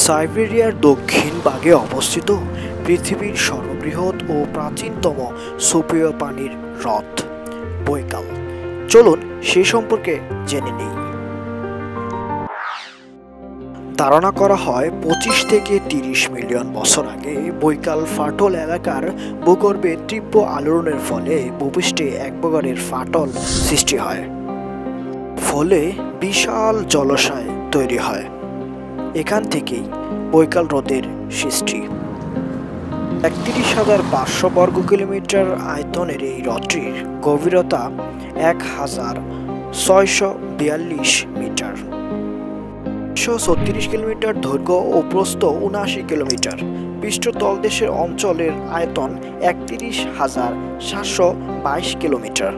সাইবেরিয়ার দক্ষিণ ভাগে অবস্থিত পৃথিবীর সর্ববৃহৎ ও প্রাচীনতম সুপেয় পানির হ্রদ বৈকাল। চলুন সে সম্পর্কে জেনে নিই। ধারণা করা হয় 25 থেকে 30 মিলিয়ন বছর আগে বৈকাল ফাটল এলাকার ভূগর্ভে তীব্র আলোড়নের ফলে ভূপৃষ্ঠে এক প্রকারের ফাটল সৃষ্টি হয়, ফলে বিশাল জলাশয় তৈরি হয়। এখান থেকেই বৈকাল হ্রদের সৃষ্টি। 31,500 বর্গ কিলোমিটার আয়তনের এই হ্রদটির গভীরতা 1,642 মিটার, 136 কিলোমিটার দৈর্ঘ্য ও প্রস্থ 79 কিলোমিটার। পৃষ্ঠতলদেশের অঞ্চলের আয়তন 31,722 কিলোমিটার।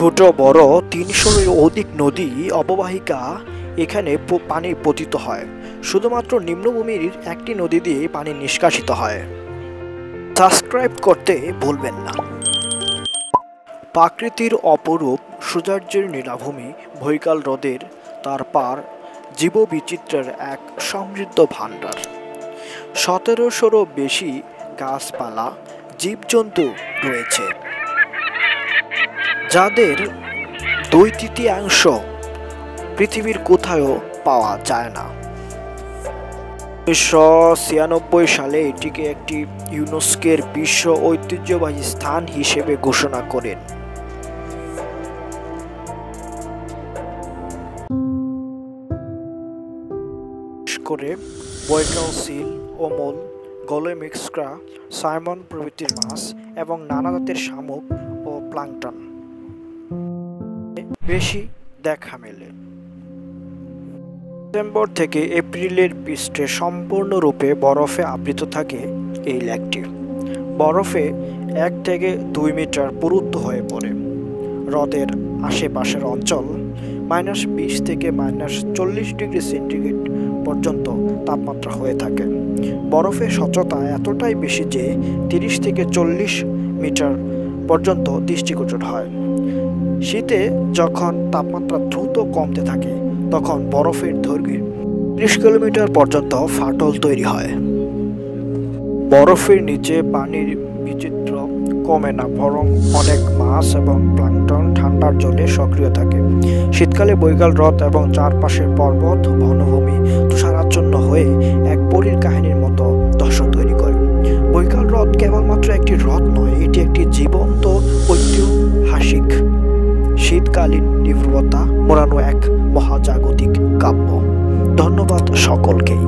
ছোট বড় 300-এর অধিক নদী অববাহিকা এখানে পানি পতিত হয়। শুধুমাত্র নিম্নভূমির একটি নদী দিয়ে পানি নিষ্কাশিত হয়। সাবস্ক্রাইব করতে ভুলবেন না। প্রাকৃতির অপরূপ সৌন্দর্যের নীলাভূমি বৈকাল হ্রদের তার পার জীববৈচিত্র্যের এক সমৃদ্ধ ভাণ্ডার। 1700-এরও বেশি গাছপালা, জীবজন্তু রয়েছে, যাদের 2/3 পৃথিবীর কোথাও পাওয়া যায় না। 1996 সালে এটিকে একটি ইউনেস্কোর বিশ্ব ঐতিহ্যবাহী স্থান হিসেবে ঘোষণা করেন। করে বৈকাল সিল, ওমল, গলেমিক্সক্রা, সাইমন প্রভৃতির মাছ এবং নানা জাতের শামুক ও প্লাঙ্কটন বেশি দেখা মেলে। সেপ্টেম্বর থেকে এপ্রিলের পৃষ্ঠে সম্পূর্ণরূপে বরফে আবৃত থাকে এই লেকটি। বরফে 1 থেকে 2 মিটার পুরুত্ব হয়ে পড়ে। হ্রদের আশেপাশের অঞ্চল -20 থেকে -40 ডিগ্রি সেন্টিগ্রেড পর্যন্ত তাপমাত্রা হয়ে থাকে। বরফের স্বচ্ছতা এতটাই বেশি যে 30 থেকে 40 মিটার পর্যন্ত দৃষ্টিগোচর হয়। শীতে যখন তাপমাত্রা দ্রুত কমতে থাকে তখন বরফের দৈর্ঘ্যে 30 কিলোমিটার পর্যন্ত ফাটল তৈরি হয়। বরফের নিচে পানির বিচিত্র কমে না, বরং অনেক মাছ এবং প্লাঙ্কটন ঠান্ডার জলে সক্রিয় থাকে। শীতকালে বৈকাল হ্রদ এবং চারপাশের পর্বত বনভূমি তুষারাচ্ছন্ন হয়ে এক পরীর কাহিনীর মতো দৃশ্য তৈরি করে। বৈকাল হ্রদ কেবলমাত্র একটি হ্রদ নয়, এটি একটি জীবন্ত ঐতিহাসিক শীতকালীন নির্ভরতা মোড়ানো এক মহাজাগতিক কাব্য। ধন্যবাদ সকলকেই।